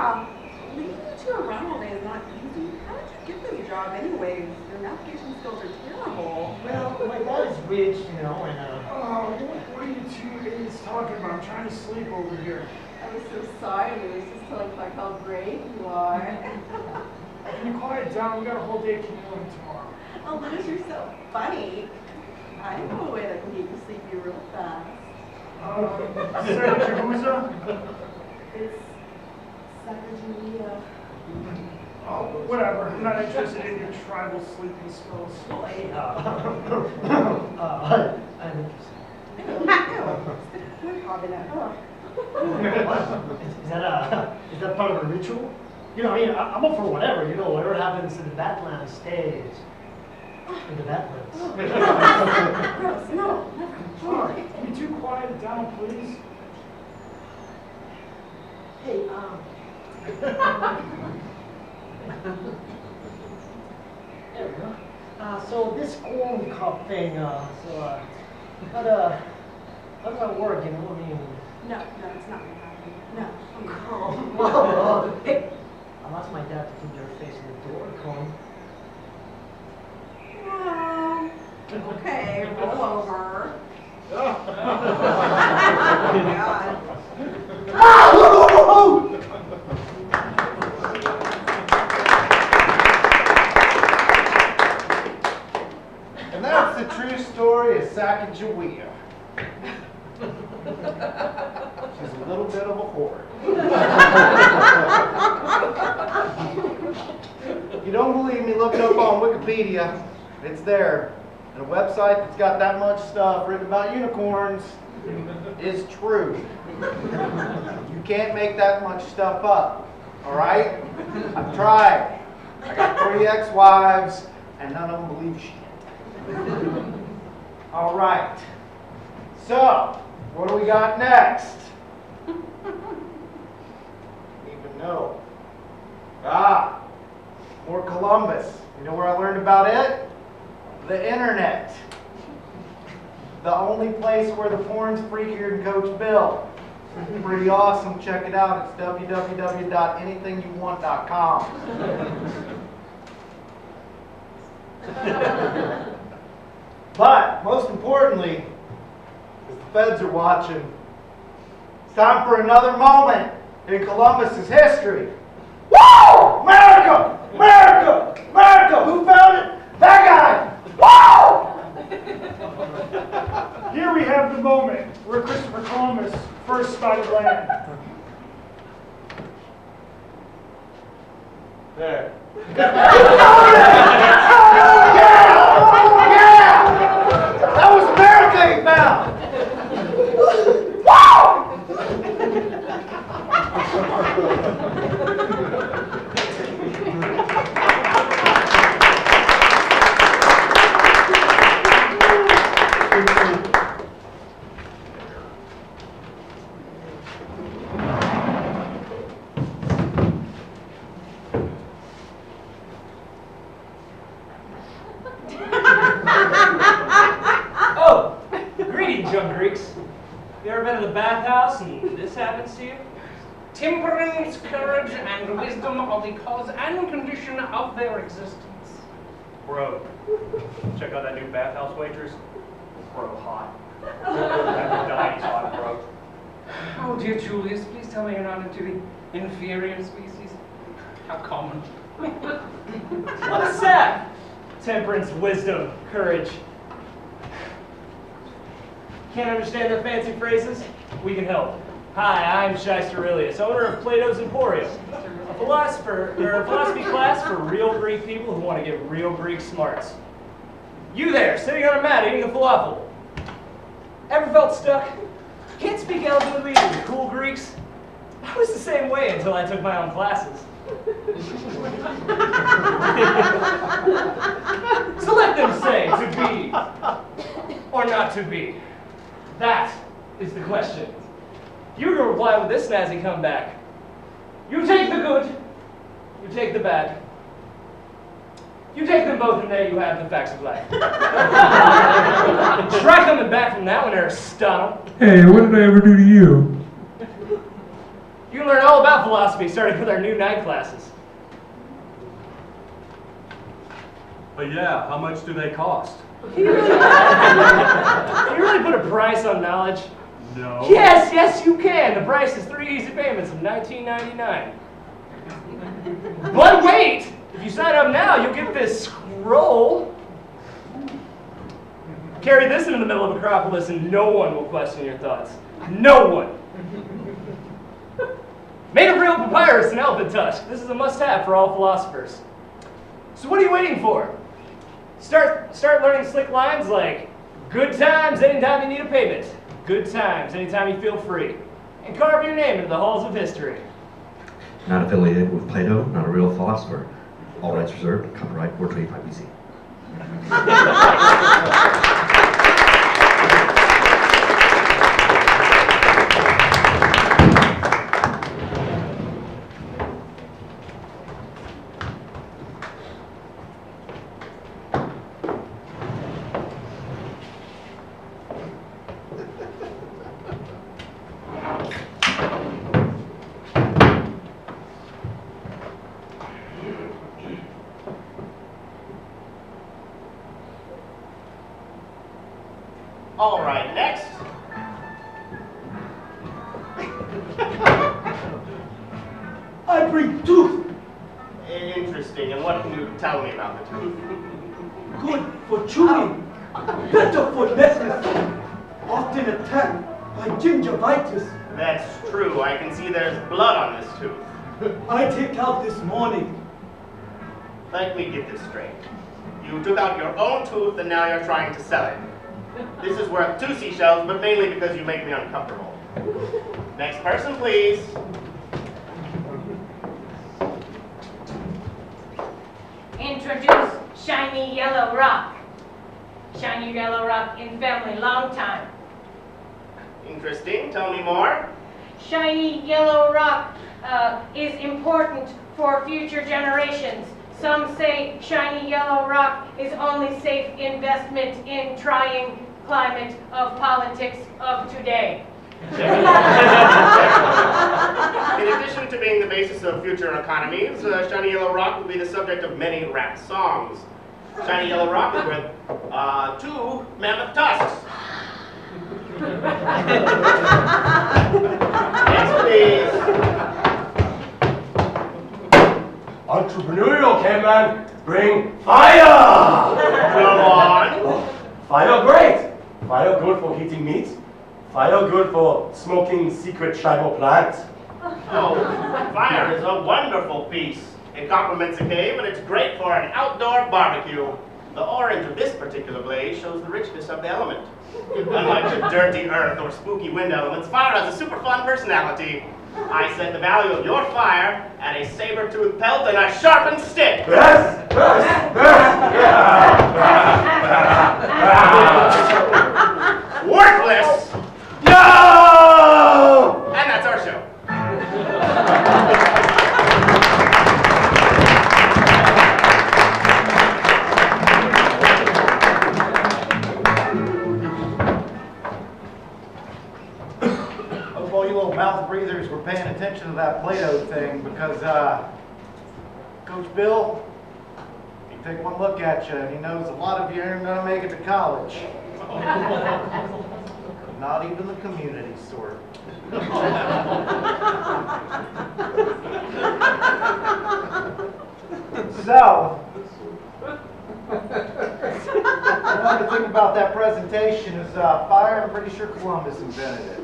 Yeah. Leading to around all day is not easy. How did you get this job anyways? Your navigation skills are terrible. Well, my dad's rich, and Oh, what are you two idiots talking about? I'm trying to sleep over here. I was so sorry. We were just telling Clark how great you are. Can you quiet down? We got a whole day canoeing tomorrow. Oh, Louis, you're so funny. I know a way that can get you sleepy real fast. Sarah Jahuza? It's Sacagawea. Oh, whatever. I'm not interested in your tribal sleeping spells. Boy. I'm interested. We're having it. Is that part of a ritual? I'm up for whatever, whatever happens in the Badlands stays in the Badlands. Gross, no. Alright, can you two quiet down, please? Hey, there we go. So this corn cup thing, how does that work, No, it's not gonna happen. No. Come on. Hey, I'll ask my dad to keep your face in the door, Colin. Okay, roll over. Oh, God. And that's the true story of Sacagawea. She's a little bit of a whore. If you don't believe me, look it up on Wikipedia. It's there. And a website that's got that much stuff written about unicorns is true. You can't make that much stuff up. Alright? I've tried. I got 3 ex-wives, and none of them believe shit. Alright. So, what do we got next? Even know. More Columbus. You know where I learned about it? The internet. The only place where the porn's freakier than Coach Bill. Pretty awesome. Check it out. It's www.anythingyouwant.com. But, most importantly, as the feds are watching, it's time for another moment in Columbus's history. Woo! America! America! America! Who found it? That guy! Woo! Here we have the moment where Christopher Columbus first spotted land. There. Yeah! That was America he found! Oh, greetings, young Greeks. You ever been to the bathhouse and this happens to you? Temperance, courage, and wisdom are the cause and condition of their existence. Bro, check out that new bathhouse waitress. Bro, hot. Aphrodite's hot, bro. Oh, dear Julius, please tell me you're not into the inferior species. How common. What is that? Temperance, wisdom, courage. Can't understand the fancy phrases? We can help. Hi, I'm Shyster Aurelius, owner of Plato's Emporium, a philosophy class for real Greek people who want to get real Greek smarts. You there, sitting on a mat eating a falafel. Ever felt stuck? Can't speak eloquently to the cool Greeks? I was the same way until I took my own classes. So let them say to be or not to be. That is the question. You can reply with this snazzy comeback. You take the good, you take the bad. You take them both and there you have the facts of life. Try coming back from that one, Aristotle. Hey, what did I ever do to you? You can learn all about philosophy starting with our new night classes. But yeah, how much do they cost? Can you really put a price on knowledge? No. Yes, you can. The price is 3 easy payments of $19.99. But wait! If you sign up now, you'll get this scroll. Carry this into the middle of Acropolis and no one will question your thoughts. No one. Made of real papyrus and elephant tusk. This is a must-have for all philosophers. So what are you waiting for? Start learning slick lines like, good times anytime you need a payment. Good times anytime you feel free. And carve your name into the halls of history. Not affiliated with Plato, not a real philosopher. All rights reserved, copyright 425 BC. All right, next. I bring tooth. Interesting. And what can you tell me about the tooth? Good for chewing. Better for necklace. Often attacked by gingivitis. That's true. I can see there's blood on this tooth. I take out this morning. Let me get this straight. You took out your own tooth and now you're trying to sell it. This is worth 2 seashells, but mainly because you make me uncomfortable. Next person, please. Introduce Shiny Yellow Rock. Shiny Yellow Rock in family, long time. Interesting. Tell me more. Shiny Yellow Rock is important for future generations. Some say shiny yellow rock is only safe investment in trying climate of politics of today. In addition to being the basis of future economies, Shiny Yellow Rock will be the subject of many rap songs. Shiny Yellow Rock is with 2 mammoth tusks. Next, please. Entrepreneurial caveman, bring fire! Go on. Fire great. Fire good for heating meat. Fire good for smoking secret tribal plants. Oh, fire is a wonderful piece. It complements a cave and it's great for an outdoor barbecue. The orange of this particular blaze shows the richness of the element. Unlike the dirty earth or spooky wind elements, fire has a super fun personality. I set the value of your fire at a saber-toothed pelt and a sharpened stick. Yes! Worthless! No! And that's our show. Hope all you little mouth breathers were paying attention to that Play-Doh thing because, Coach Bill, he take one look at you and he knows a lot of you aren't going to make it to college. Not even the community sort. So, what to think about that presentation is fire. I'm pretty sure Columbus invented it.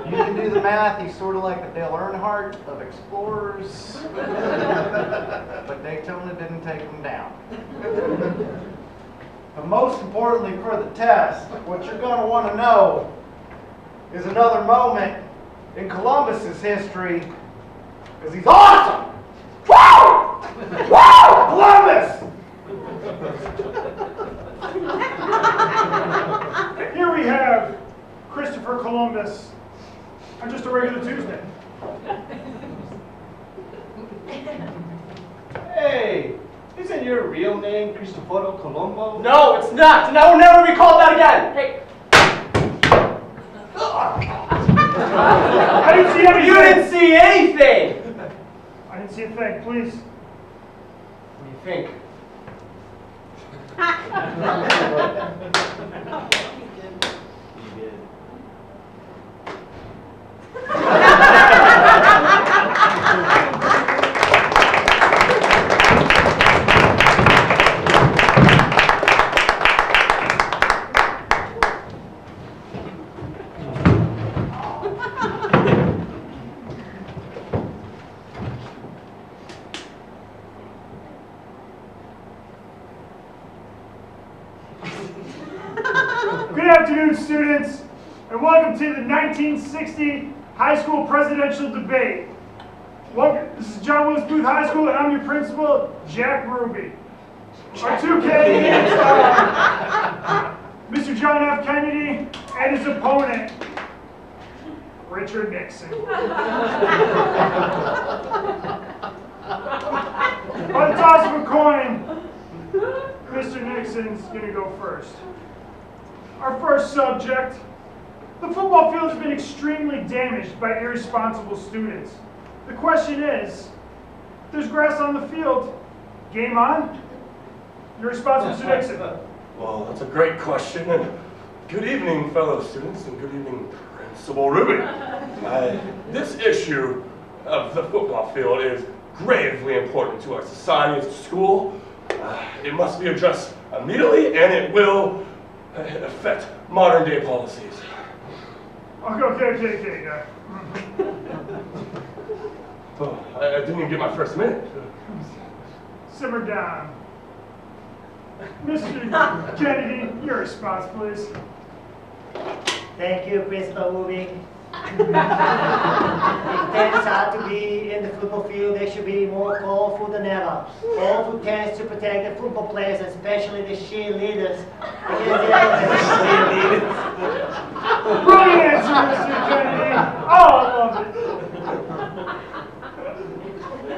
You can do the math. He's sort of like the Dale Earnhardt of explorers. But Daytona didn't take him down. But most importantly for the test, what you're going to want to know is another moment in Columbus's history, because he's awesome! Woo! Woo! Columbus! Here we have Christopher Columbus on just a regular Tuesday. Hey, isn't your real name Cristoforo Colombo? No, it's not, and I will never be called that again. Hey. I didn't see anything. You didn't see anything! I didn't see a thing, please. What do you think? Good afternoon, students, and welcome to the 1960 high school presidential debate. Welcome, this is John Willis Booth High School, and I'm your principal, Jack Ruby. Our two candidates are Mr. John F. Kennedy and his opponent, Richard Nixon. By the toss of a coin, Mr. Nixon's gonna go first. Our first subject, the football field has been extremely damaged by irresponsible students. The question is, there's grass on the field, game on? Your response, Mr. Nixon. Well, that's a great question, and good evening, fellow students, and good evening, Principal Ruby. This issue of the football field is gravely important to our society as a school. It must be addressed immediately, and it will affect modern day policies. Okay. Oh, I didn't even get my first minute. Simmer down. Mr. Kennedy, your response, please. Thank you, Principal Ruby. If tents are to be in the football field, they should be more colorful than ever. Colorful tents to protect the football players, especially the cheerleaders, against the elements. Brilliant answer, Mr. Kennedy. Oh, I love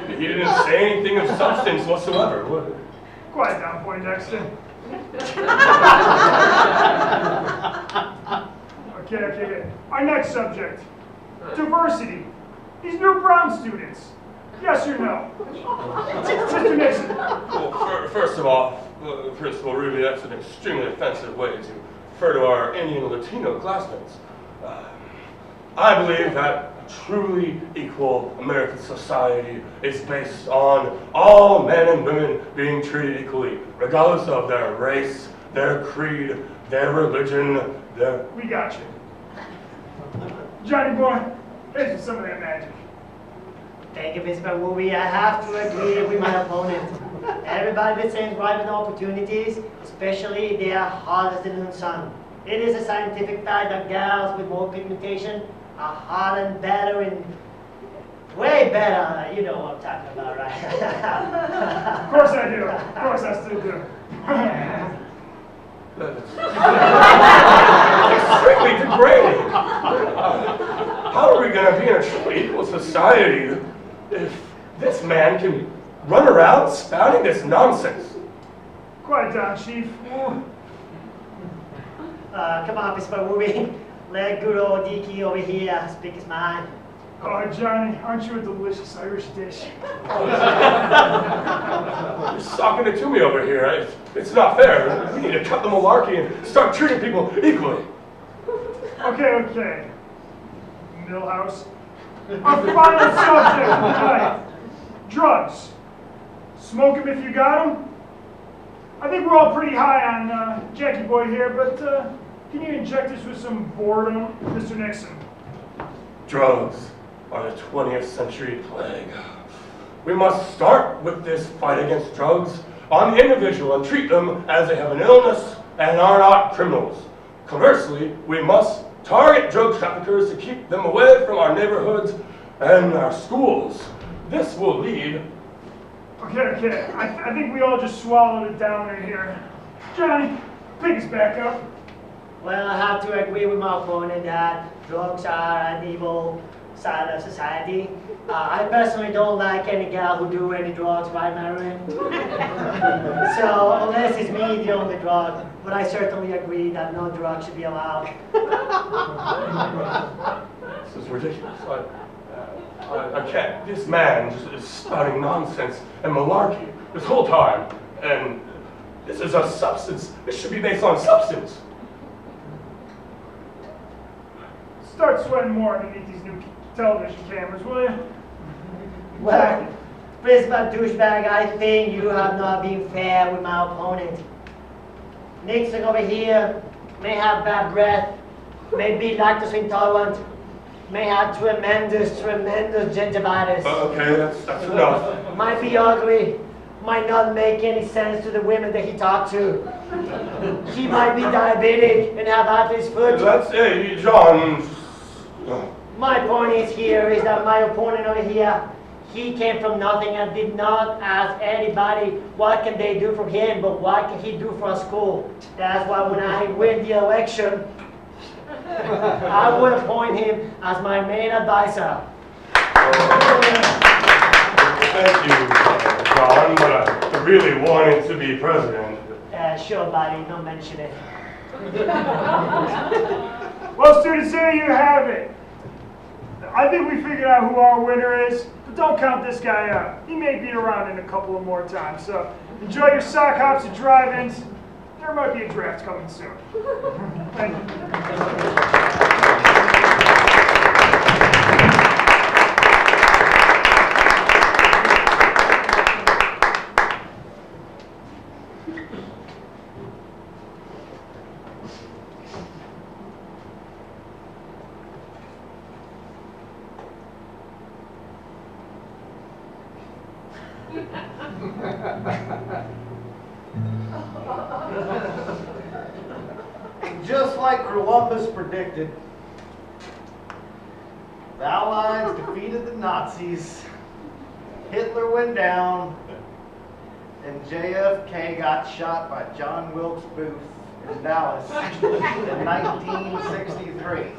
it. He didn't say anything of substance whatsoever. What? Quiet down, Poindexter. Okay. Our next subject, diversity. These new Brown students. Yes or no? Mr. Nixon. Well, first of all, Principal Ruby, that's an extremely offensive way to refer to our Indian Latino classmates. I believe that a truly equal American society is based on all men and women being treated equally, regardless of their race, their creed, their religion, their... We got you. Johnny boy, here's some of that magic. Thank you, Principal Ruby. I have to agree with my opponent. Everybody that sends right with opportunities, especially if they are hot as the noon sun. It is a scientific fact that girls with more pigmentation are hot and better and way better. You know what I'm talking about, right? Of course I do. Of course I still do. Extremely degrading. How are we going to be in a truly equal society if this man can run around spouting this nonsense? Quiet down, Chief. Come on, Principal Ruby. Let good old Deke over here speak his mind. Oh, Johnny, aren't you a delicious Irish dish? You're socking it to me over here. It's not fair. We need to cut the malarkey and start treating people equally. Okay. Millhouse. Our final subject tonight. Drugs. Smoke 'em if you got 'em. I think we're all pretty high on Jackie Boy here, but can you inject us with some boredom, Mr. Nixon? Drugs are the 20th century plague. We must start with this fight against drugs on the individual and treat them as they have an illness and are not criminals. Conversely, we must target drug traffickers to keep them away from our neighborhoods and our schools. This will lead... Okay. I think we all just swallowed it down in here. Johnny, pick us back up. Well, I have to agree with my opponent that drugs are an evil side of society. I personally don't like any gal who do any drugs, right, Marion? So, unless it's me the only drug, but I certainly agree that no drug should be allowed. This is ridiculous. I can't. This man just is spouting nonsense and malarkey this whole time. And this is a substance. This should be based on substance. Start sweating more underneath these new television cameras, will you? Well, Principal Douchebag, I think you have not been fair with my opponent. Nixon over here may have bad breath, may be lactose intolerant, may have tremendous gingivitis. Okay, that's enough. Might be ugly, might not make any sense to the women that he talked to. He might be diabetic and have athlete's foot. Hey, John. My point is that my opponent over here, he came from nothing and did not ask anybody what can they do for him, but what can he do for a school. That's why when I win the election, I will appoint him as my main advisor. Thank you, John, but I really wanted to be president. Sure, buddy, don't mention it. Well, students, there you have it. I think we figured out who our winner is, but don't count this guy out. He may be around in a couple of more times, so enjoy your sock hops and drive-ins. There might be a draft coming soon. Thank you. Just like Columbus predicted, the Allies defeated the Nazis, Hitler went down, and JFK got shot by John Wilkes Booth in Dallas in 1963.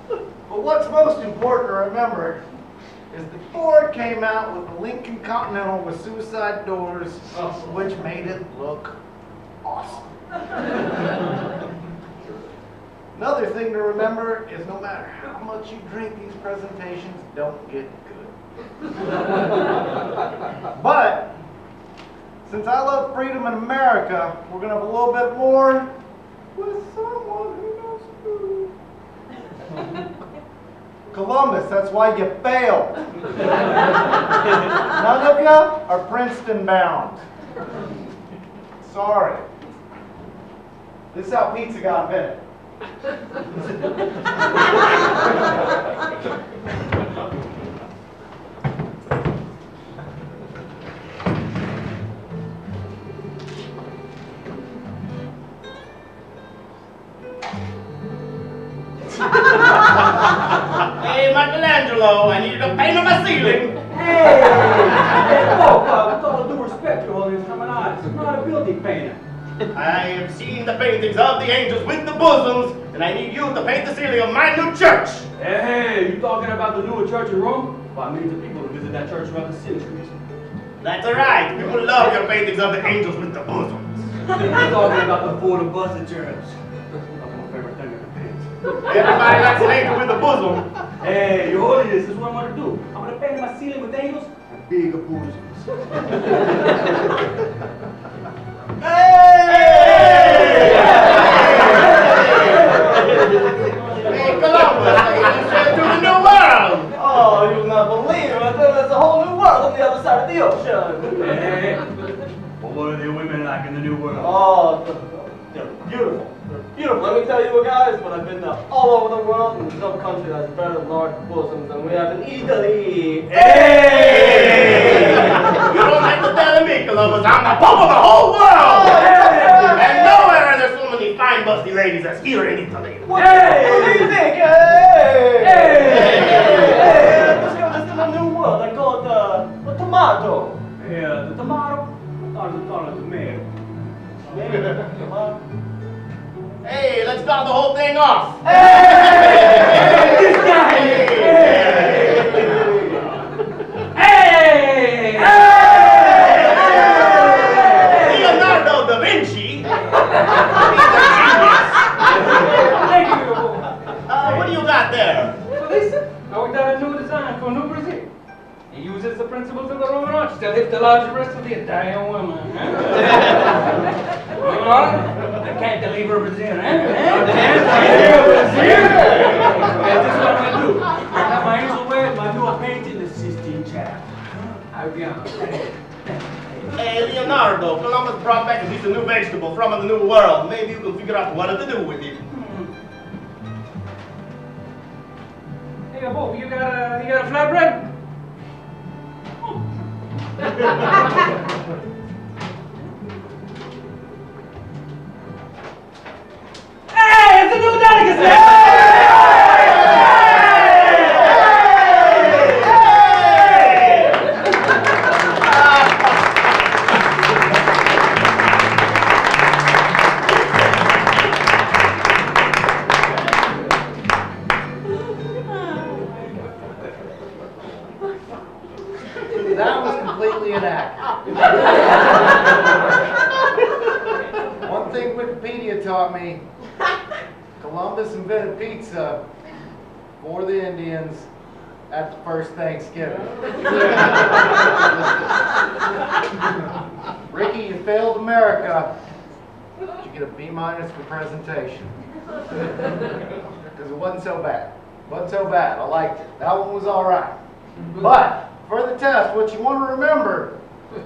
But what's most important to remember is that Ford came out with the Lincoln Continental with suicide doors, which made it look awesome. Another thing to remember is no matter how much you drink, these presentations don't get good. But since I love freedom in America, we're going to have a little bit more with someone who knows food. Columbus, that's why you failed. None of you are Princeton bound. Sorry. This is how pizza got invented. Hey, Michelangelo, I need you to paint on my ceiling. Hey, look, with all due respect to all this coming on, I'm not a building painter. I have seen the paintings of the angels with the bosoms, and I need you to paint the ceiling of my new church. Hey, you talking about the newer church in Rome? Well, millions of people who visit that church throughout the centuries. That's all right. People love your paintings of the angels with the bosoms. You're talking about the Ford and Buster church. That's my favorite thing in the paint. Everybody likes an angel with a bosom. Hey, your holiness, this is what I'm gonna do. I'm gonna paint my ceiling with angels and bigger bosoms. Hey, Columbus, you said to the new world. Oh, you'll not believe it. There's a whole new world on the other side of the ocean. Hey, well, what are the women like in the new world? Oh, they're beautiful. They're beautiful. Let me tell you guys, but I've been all over the world, and there's no country that has better large bosoms than we have in Italy. Hey! You don't have to tell me, Columbus. I'm the pope of the whole world. And nowhere are there so many fine, busty ladies as here in Italy. Hey! What do you think? Hey! Let's go to the new world. I call it the tomato. Yeah, the tomato? I thought it was called a tomato. Maybe the tomato. Hey, let's start the whole thing off. Hey! This guy! Hey! Hey! Leonardo da Vinci. He's a genius. Thank you. What do you got there? This I worked out a new design for New Brazil. It uses the principles of the Roman arch to lift the large breast of the Italian woman. I can't deliver Brazil. Can't deliver Brazil. This is what I'm going to do. I have my angel wear my new painting, the Sistine Chapel. I'll be honest. Hey, Leonardo, Columbus brought back at least a new vegetable from the New World. Maybe you can figure out what to do with it. Hey, Bob, you got a flatbread? Hey, it's a new delicacy! That was completely inaccurate. One thing Wikipedia taught me, Columbus invented pizza for the Indians at the first Thanksgiving. Ricky, you failed America. But you get a B- for presentation. Because it wasn't so bad. It wasn't so bad. I liked it. That one was all right. But for the test, what you want to remember is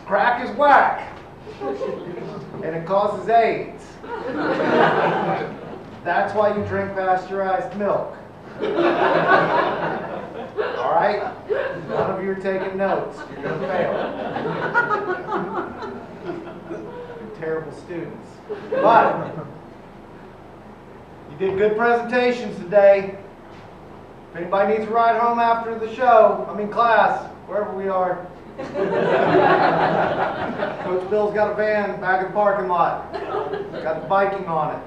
crack is whack. And it causes AIDS. That's why you drink pasteurized milk. All right? None of you are taking notes. You're going to fail. You're terrible students. But you did good presentations today. If anybody needs a ride home after the show, class, wherever we are, Coach Bill's got a van back in the parking lot. Got the Viking on it.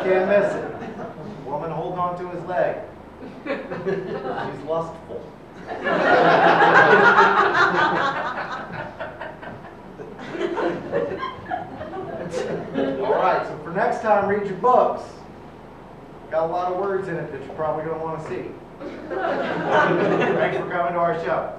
Can't miss it. Woman holding on to his leg. She's lustful. All right, so for next time, read your books. Got a lot of words in it that you're probably going to want to see. Thanks for coming to our show.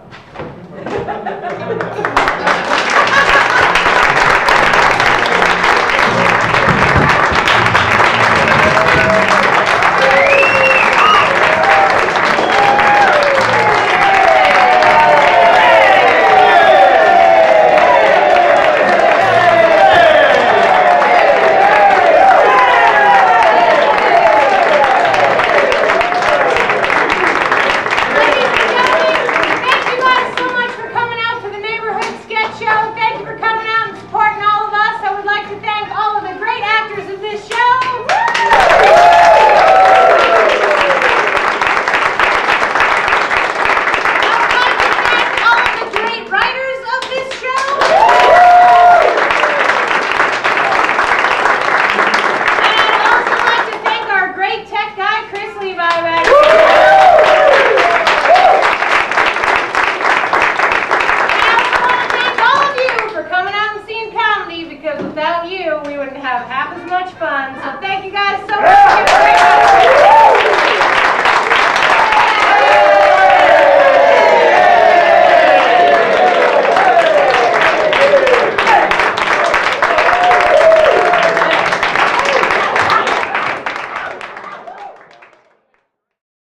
Because without you, we wouldn't have half as much fun. So thank you guys so much.